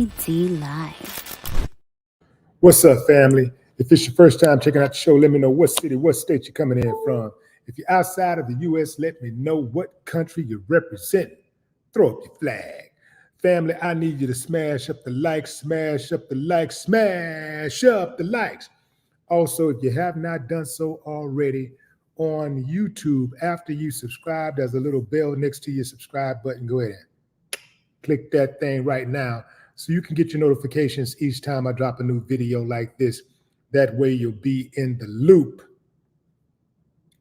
Willie D Live. What's up, family? If it's your first time checking out the show, let me know what city, what state you're coming in from. If you're outside of the U.S., let me know what country you represent. Throw up your flag. Family, I need you to smash up the likes, smash up the likes, smash up the likes. Also, if you have not done so already on YouTube, after you subscribe, there's a little bell next to your subscribe button. Go ahead and click that thing right now so you can get your notifications each time I drop a new video like this. That way you'll be in the loop.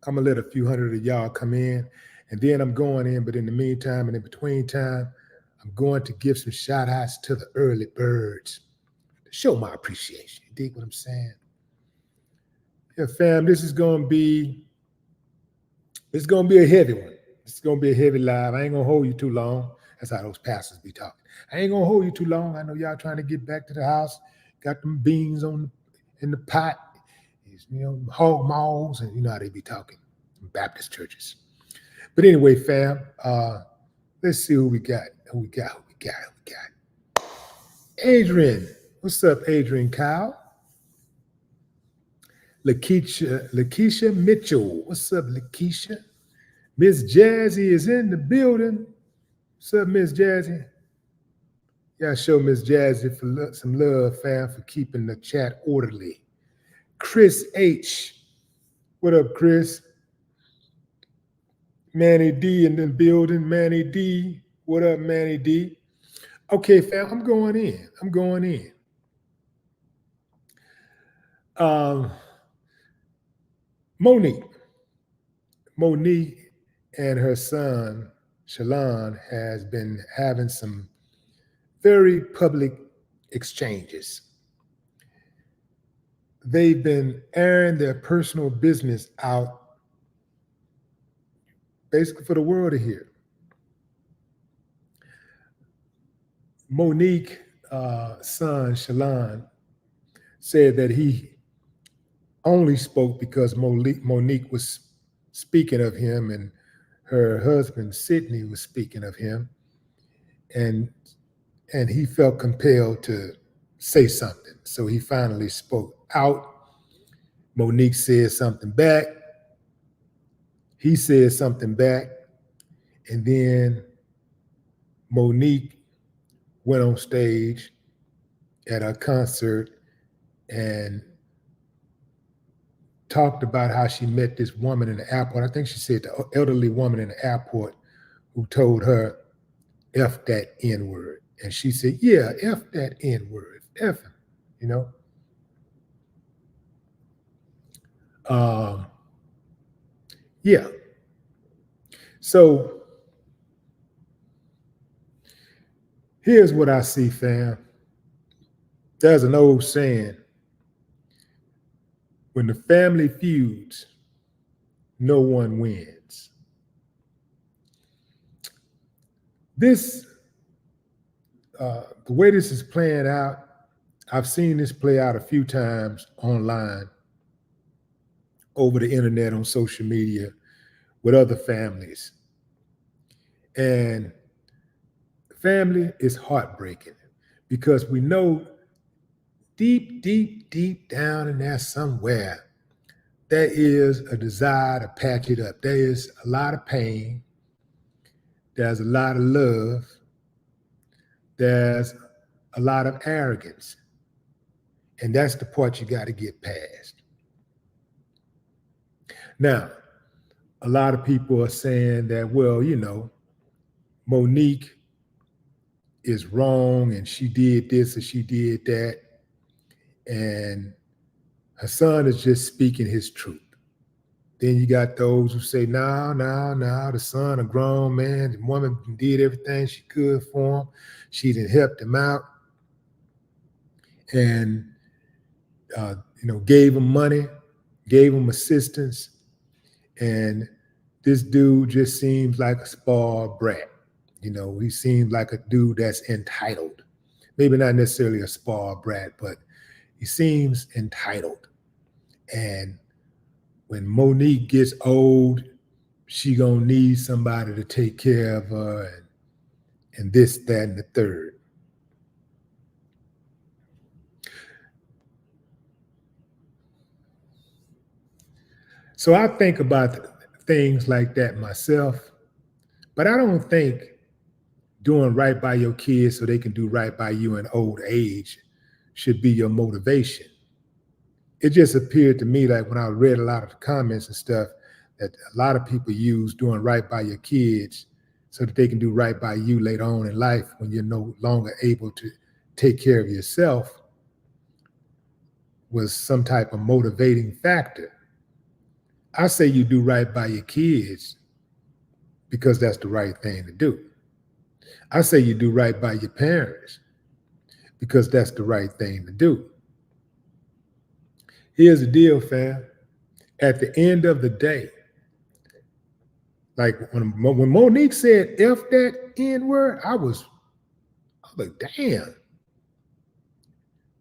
I'm gonna let a few hundred of y'all come in and then I'm going in, but in the meantime and in between time, I'm going to give some shout outs to the early birds to show my appreciation. You dig what I'm saying? Yeah, fam, this is gonna be a heavy one. It's gonna be a heavy live. I ain't gonna hold you too long. That's how those pastors be talking. I ain't gonna hold you too long. I know y'all trying to get back to the house. Got them beans in the pot, hog maws, and you know how they be talking in Baptist churches. But anyway, fam, let's see who we got. Adrian, what's up, Adrian Kyle? Lakeisha Mitchell, what's up, Lakeisha? Miss Jazzy is in the building. What's up, Miss Jazzy? Y'all show Miss Jazzy for some love, fam, for keeping the chat orderly. Chris H. What up, Chris? Manny D in the building. Manny D. What up, Manny D? Okay, fam, I'm going in. Monique and her son, Shalon, has been having some very public exchanges. They've been airing their personal business out basically for the world to hear. Monique's son, Shalon, said that he only spoke because Monique was speaking of him and her husband, Sydney, was speaking of him. And he felt compelled to say something. So he finally spoke out. Monique said something back. He said something back. And then Monique went on stage at a concert and talked about how she met this woman in the airport. I think she said the elderly woman in the airport who told her, F that N-word. And she said, yeah, F that N-word, F him, you know? Yeah. So here's what I see, fam. There's an old saying, when the family feuds, no one wins. This, the way this is playing out, I've seen this play out a few times online, over the internet, on social media, with other families. And family is heartbreaking because we know deep, deep, deep down in there somewhere, there is a desire to patch it up. There is a lot of pain. There's a lot of love. There's a lot of arrogance. And that's the part you got to get past. Now, a lot of people are saying that, well, you know, Monique is wrong and she did this or she did that. And her son is just speaking his truth. Then you got those who say, no, the son, a grown man, the woman did everything she could for him. She done helped him out and, gave him money, gave him assistance. And this dude just seems like a spoiled brat. You know, he seems like a dude that's entitled. Maybe not necessarily a spoiled brat, but he seems entitled. And when Monique gets old, she gonna need somebody to take care of her and this, that, and the third. So I think about things like that myself, but I don't think doing right by your kids so they can do right by you in old age should be your motivation. It just appeared to me like when I read a lot of the comments and stuff that a lot of people use doing right by your kids so that they can do right by you later on in life when you're no longer able to take care of yourself was some type of motivating factor. I say you do right by your kids because that's the right thing to do. I say you do right by your parents because that's the right thing to do. Here's the deal, fam. At the end of the day, like when Monique said F that N word, I was like, damn,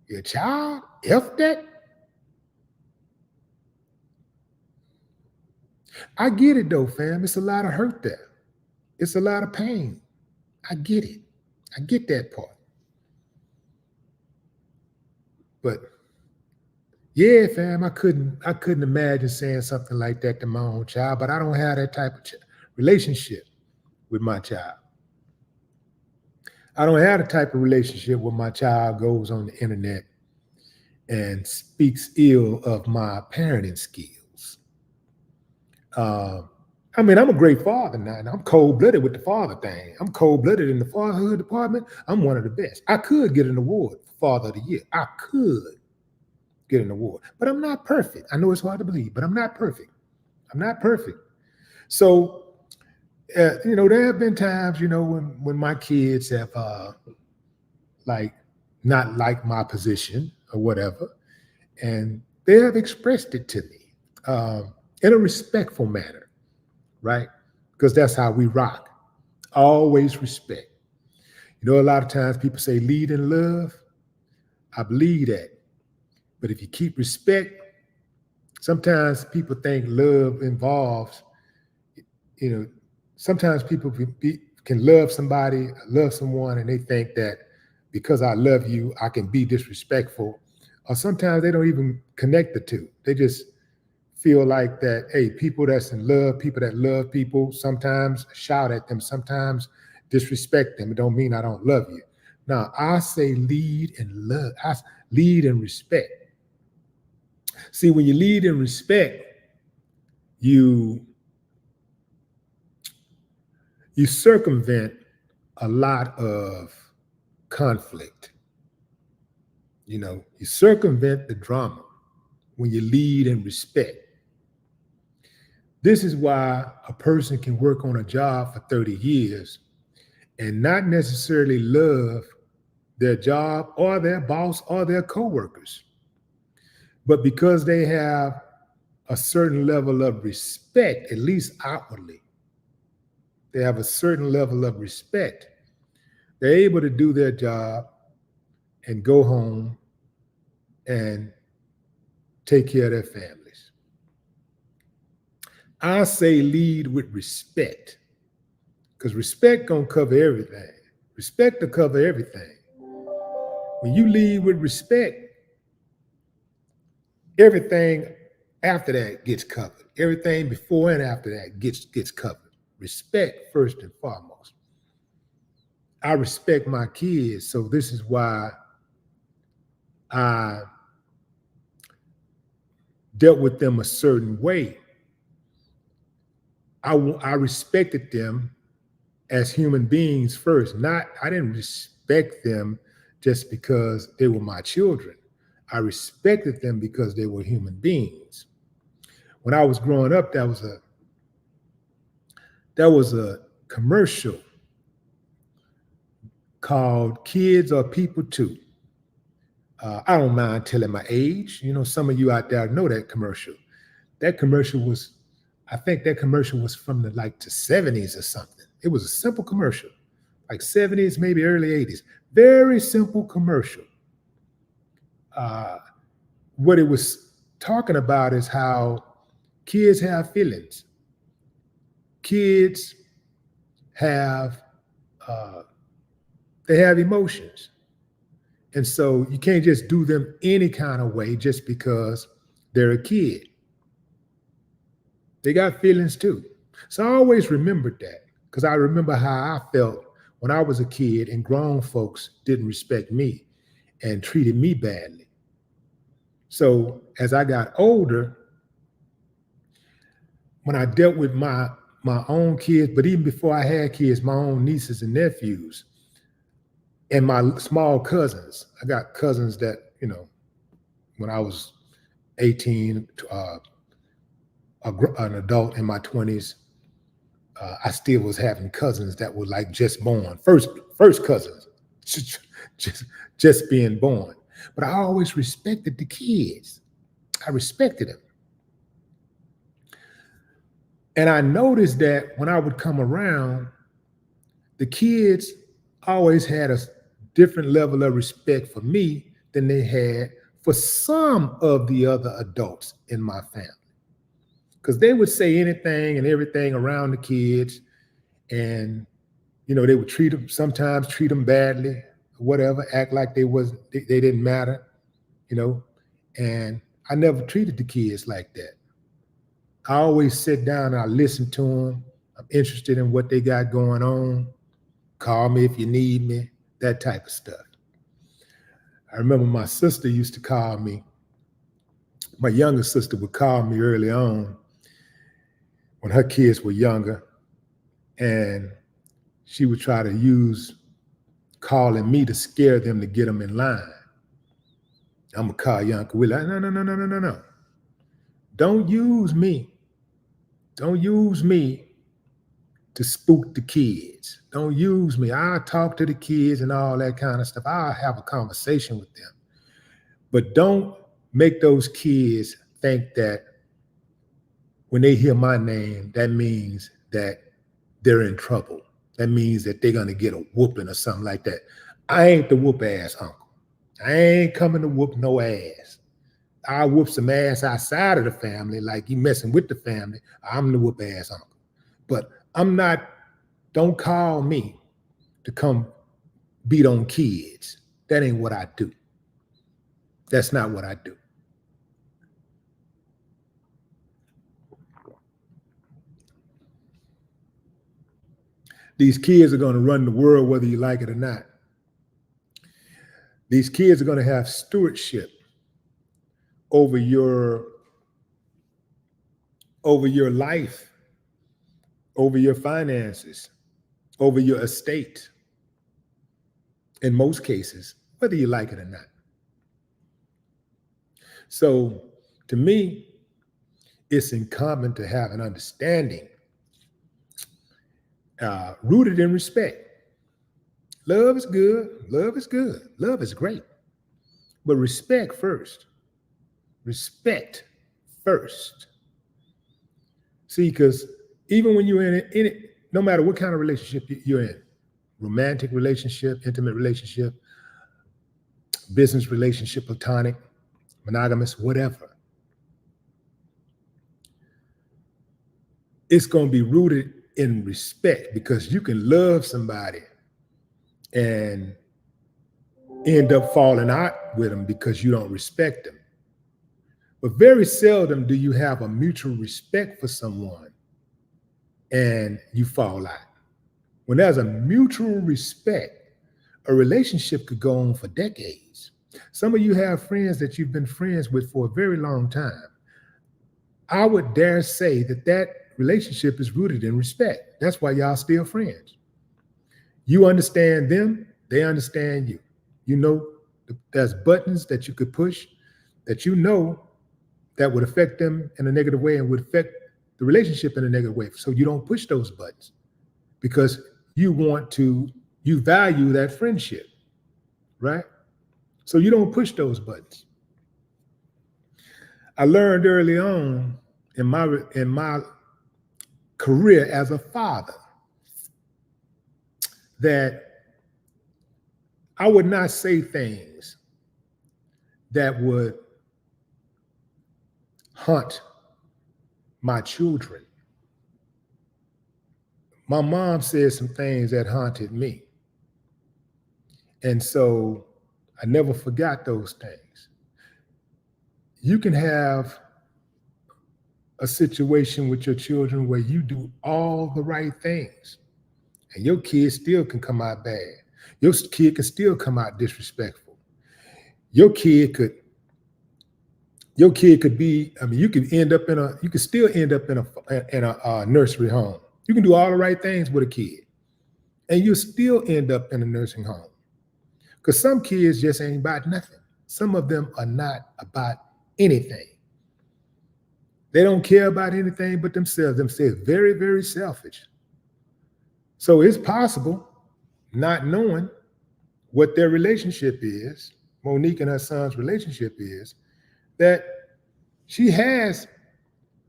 your child F that? I get it though, fam. It's a lot of hurt there. It's a lot of pain. I get it. I get that part. But yeah, fam, I couldn't imagine saying something like that to my own child, but I don't have that type of relationship with my child. I don't have the type of relationship where my child goes on the internet and speaks ill of my parenting skills. I mean, I'm a great father now, and I'm cold-blooded with the father thing. I'm cold-blooded in the fatherhood department. I'm one of the best. I could get an award for Father of the Year. I could get an award, but I'm not perfect. I know it's hard to believe, but I'm not perfect. I'm not perfect. So, there have been times, when my kids have like not liked my position or whatever, and they have expressed it to me in a respectful manner, right? Because that's how we rock. Always respect. A lot of times people say lead in love. I believe that. But if you keep respect, sometimes people think love involves, sometimes people can love somebody, love someone, and they think that because I love you, I can be disrespectful. Or sometimes they don't even connect the two. They just feel like that, hey, people that's in love, people that love people, sometimes shout at them, sometimes disrespect them. It don't mean I don't love you. Now, I say lead in love. I lead in respect. See, when you lead in respect, you circumvent a lot of conflict. You circumvent the drama when you lead in respect. This is why a person can work on a job for 30 years and not necessarily love their job or their boss or their coworkers. But because they have a certain level of respect, at least outwardly, they have a certain level of respect, they're able to do their job and go home and take care of their families. I say lead with respect, because respect gonna cover everything. Respect to cover everything. When you lead with respect, everything after that gets covered. Everything before and after that gets covered. Respect first and foremost. I respect my kids, so this is why I dealt with them a certain way. I respected them as human beings first. I didn't respect them just because they were my children. I respected them because they were human beings. When I was growing up, that was a commercial called Kids Are People Too. I don't mind telling my age. Some of you out there know that commercial. That commercial was, I think that commercial was from the 70s or something. It was a simple commercial, like 70s, maybe early 80s. Very simple commercial. What it was talking about is how kids have feelings. Kids have, they have emotions. And so you can't just do them any kind of way just because they're a kid. They got feelings too. So I always remembered that because I remember how I felt when I was a kid and grown folks didn't respect me and treated me badly. So as I got older, when I dealt with my own kids, but even before I had kids, my own nieces and nephews and my small cousins. I got cousins that, when I was 18, an adult in my 20s, I still was having cousins that were like just born, first cousins, just being born. But I always respected the kids. I respected them. And I noticed that when I would come around, the kids always had a different level of respect for me than they had for some of the other adults in my family. Because they would say anything and everything around the kids, and they would sometimes treat them badly, whatever, act like they didn't matter, and I never treated the kids like that. I always sit down and I listen to them. I'm interested in what they got going on. Call me if you need me, that type of stuff. I remember my sister used to call me. My younger sister would call me early on when her kids were younger, and she would try to use calling me to scare them to get them in line. I'm gonna call you Uncle Willie. No. Don't use me. Don't use me to spook the kids. Don't use me. I'll talk to the kids and all that kind of stuff. I'll have a conversation with them. But don't make those kids think that when they hear my name, that means that they're in trouble. That means that they're gonna get a whooping or something like that. I ain't the whoop ass uncle. I ain't coming to whoop no ass. I whoop some ass outside of the family, like you messing with the family. I'm the whoop ass uncle. But I'm not, don't call me to come beat on kids. That ain't what I do. That's not what I do. These kids are going to run the world whether you like it or not. These kids are going to have stewardship over your life, over your finances, over your estate, in most cases, whether you like it or not. So to me, it's incumbent to have an understanding rooted in respect. Love is good. Love is good. Love is great. But respect first. Respect first. See, because even when you're in it, no matter what kind of relationship you're in, romantic relationship, intimate relationship, business relationship, platonic, monogamous, whatever, it's going to be rooted in respect, because you can love somebody and end up falling out with them because you don't respect them. But very seldom do you have a mutual respect for someone and you fall out. When there's a mutual respect, a relationship could go on for decades. Some of you have friends that you've been friends with for a very long time. I would dare say that relationship is rooted in respect. That's why y'all still friends. You understand them, they understand you. You know, there's buttons that you could push that that would affect them in a negative way and would affect the relationship in a negative way. So you don't push those buttons because you value that friendship, right? So you don't push those buttons. I learned early on in my career as a father that I would not say things that would haunt my children. My mom said some things that haunted me. And so I never forgot those things. You can have a situation with your children where you do all the right things and your kid still can come out bad. Your kid can still come out disrespectful. Your kid could be, I mean, you could still end up in a nursery home. You can do all the right things with a kid and you'll still end up in a nursing home. Because some kids just ain't about nothing. Some of them are not about anything. They don't care about anything but themselves. Very, very selfish. So it's possible, not knowing what their relationship is, Monique and her son's relationship is, that she has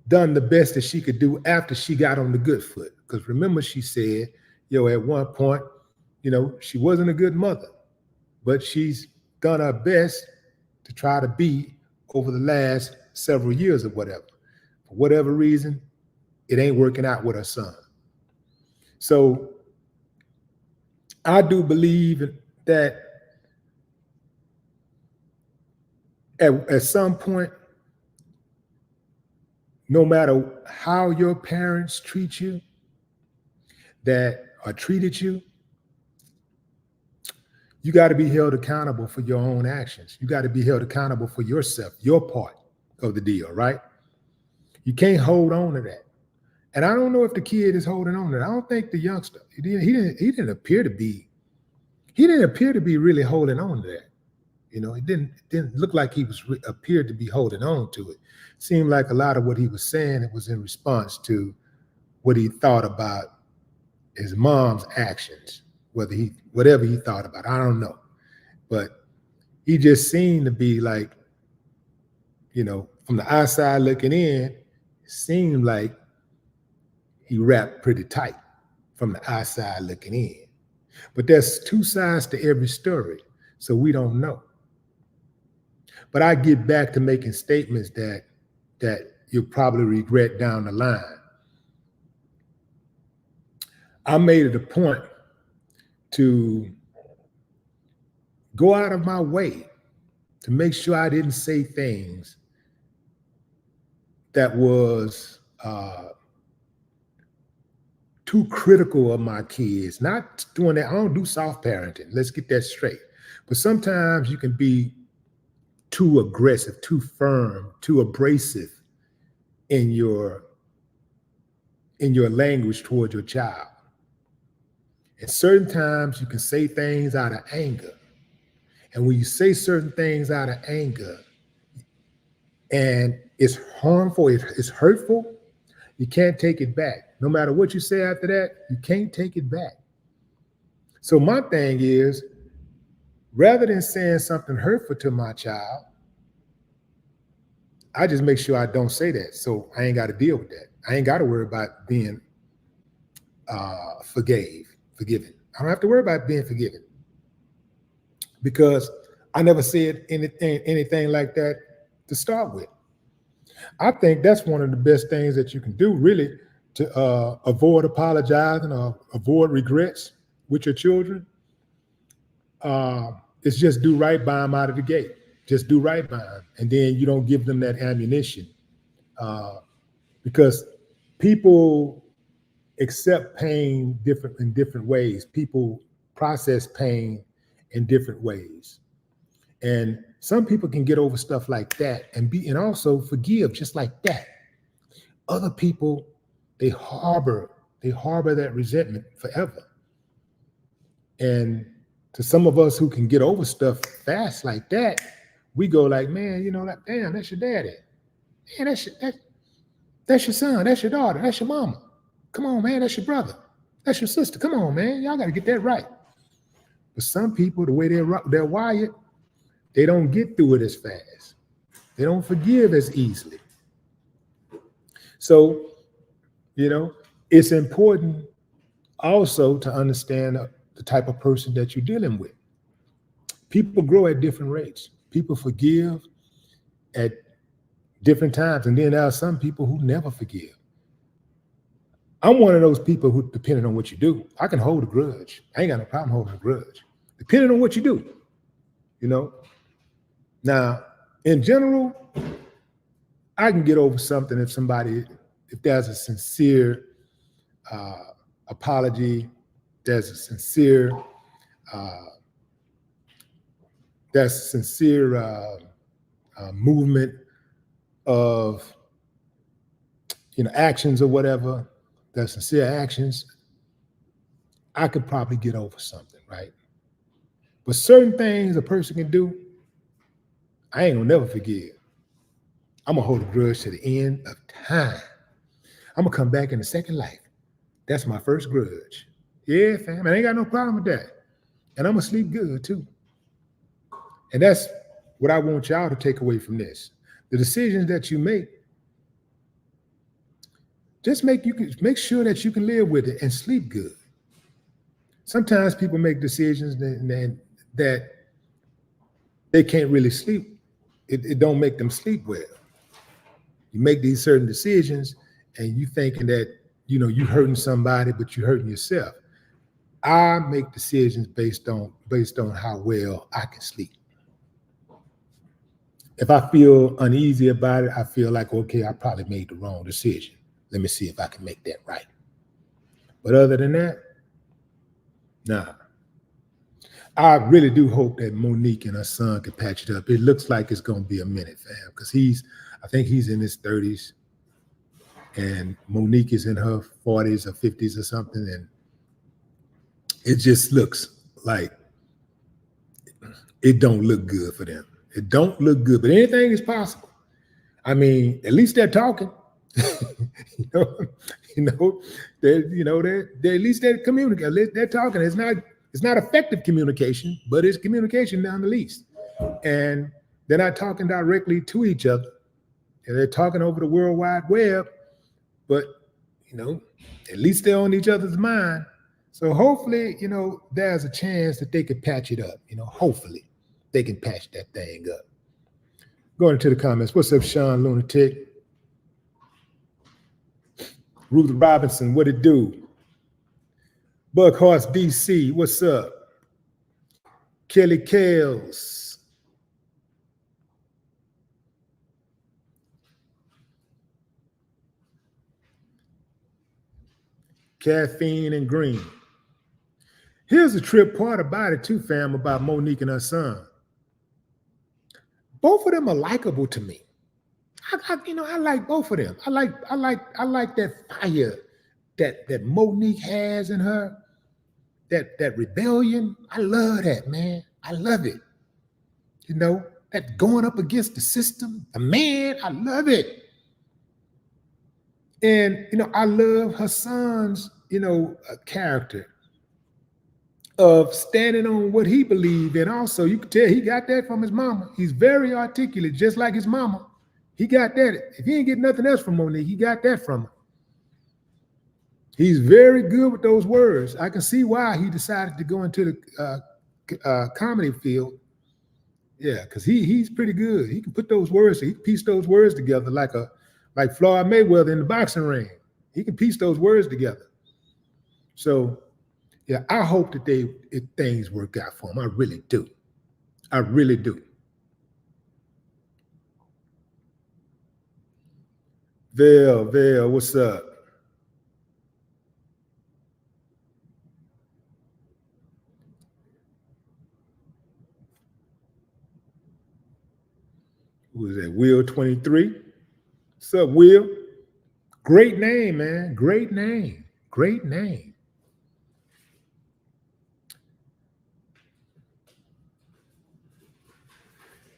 done the best that she could do after she got on the good foot. Because remember, she said, at one point, she wasn't a good mother, but she's done her best to try to be over the last several years or whatever. For whatever reason, it ain't working out with her son. So I do believe that at some point, no matter how your parents treat you, or treated you, you got to be held accountable for your own actions. You got to be held accountable for yourself, your part of the deal, right? You can't hold on to that. And I don't know if the kid is holding on to that. I don't think the youngster, he didn't appear to be really holding on to that. It didn't look like he appeared to be holding on to it. Seemed like a lot of what he was saying, it was in response to what he thought about his mom's actions, whatever he thought about, I don't know. But he just seemed to be like, from the outside looking in, it seemed like he rapped pretty tight from the outside looking in. But there's two sides to every story, so we don't know. But I get back to making statements that you'll probably regret down the line. I made it a point to go out of my way to make sure I didn't say things that was too critical of my kids. Not doing that. I don't do soft parenting. Let's get that straight. But sometimes you can be too aggressive, too firm, too abrasive in your language toward your child. And certain times you can say things out of anger. And when you say certain things out of anger and it's harmful, it's hurtful, you can't take it back. No matter what you say after that, you can't take it back. So my thing is, rather than saying something hurtful to my child, I just make sure I don't say that. So I ain't got to deal with that. I ain't got to worry about being forgiven. I don't have to worry about being forgiven because I never said anything like that to start with. I think that's one of the best things that you can do, really, to avoid apologizing or avoid regrets with your children. It's just do right by them out of the gate. Just do right by them, and then you don't give them that ammunition because people accept pain in different ways. People process pain in different ways. And some people can get over stuff like that and also forgive just like that. Other people, they harbor that resentment forever. And to some of us who can get over stuff fast like that, we go like, man, damn, that's your daddy. Man, that's your son, that's your daughter, that's your mama. Come on, man, that's your brother. That's your sister. Come on, man. Y'all got to get that right. But some people, the way they're wired, they don't get through it as fast. They don't forgive as easily. So, it's important also to understand the type of person that you're dealing with. People grow at different rates. People forgive at different times. And then there are some people who never forgive. I'm one of those people who, depending on what you do, I can hold a grudge. I ain't got no problem holding a grudge, depending on what you do, Now, in general, I can get over something if there's a sincere apology, there's a sincere movement of actions or whatever, there's sincere actions. I could probably get over something, right? But certain things a person can do, I ain't gonna never forgive. I'm gonna hold a grudge to the end of time. I'm gonna come back in the second life. That's my first grudge. Yeah, fam, I ain't got no problem with that. And I'm gonna sleep good too. And that's what I want y'all to take away from this. The decisions that you make, just make sure that you can live with it and sleep good. Sometimes people make decisions that they can't really sleep. It don't make them sleep well. You make these certain decisions and you thinking that, you hurting somebody, but you hurting yourself. I make decisions based on how well I can sleep. If I feel uneasy about it, I feel like, okay, I probably made the wrong decision. Let me see if I can make that right. But other than that, nah. I really do hope that Monique and her son can patch it up. It looks like it's going to be a minute, fam, because I think he's in his 30s and Monique is in her 40s or 50s or something. And it just looks like it don't look good for them. It don't look good, but anything is possible. I mean, at least they're talking. They're at least they're communicating. They're talking. It's not effective communication, but it's communication down the least. And they're not talking directly to each other. And they're talking over the World Wide Web, but at least they're on each other's mind. So hopefully, there's a chance that they could patch it up. Hopefully they can patch that thing up. Going into the comments. What's up, Sean Lunatic? Ruth Robinson, what it do? Buckhorse DC, what's up? Kelly Kales. Caffeine and Green. Here's the trip part about it too, fam, about Monique and her son. Both of them are likable to me. I like both of them. I like that fire that Monique has in her, that rebellion. I love that, man. I love it. That going up against the system, the man, I love it. And I love her son's, character of standing on what he believed in. Also, you can tell he got that from his mama. He's very articulate, just like his mama. He got that. If he ain't get nothing else from Monique, he got that from her. He's very good with those words. I can see why he decided to go into the comedy field. Yeah, because he's pretty good. He can put those words, he can piece those words together like Floyd Mayweather in the boxing ring. He can piece those words together. So, yeah, I hope that things work out for him. I really do. I really do. Val, what's up? Who is that? Will 23. What's up, Will? Great name, man. Great name. Great name.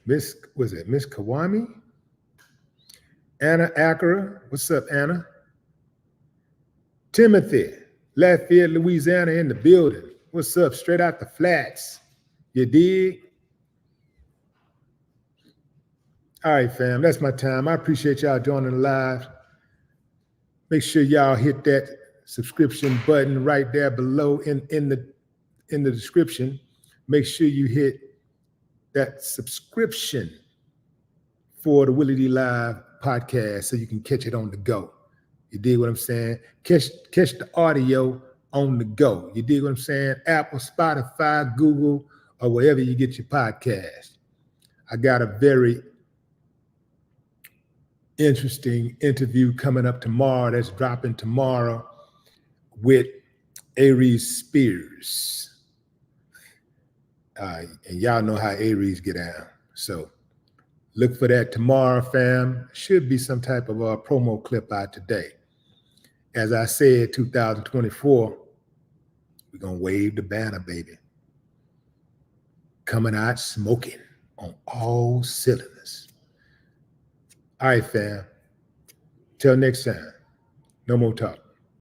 Miss Kawami? Anna Acura. What's up, Anna? Timothy, Lafayette, Louisiana in the building. What's up? Straight out the flats. You dig? All right, fam. That's my time. I appreciate y'all joining the live. Make sure y'all hit that subscription button right there below in the description. Make sure you hit that subscription for the Willie D Live podcast so you can catch it on the go. You dig what I'm saying? Catch the audio on the go. You dig what I'm saying? Apple, Spotify, Google, or wherever you get your podcast. I got a very interesting interview coming up tomorrow. That's dropping tomorrow with Aries Spears. And y'all know how Aries get down. So look for that tomorrow, fam. Should be some type of a promo clip out today. As I said, 2024, we're going to wave the banner, baby. Coming out smoking on all cylinders. All right, fam. Till next time. No more talk.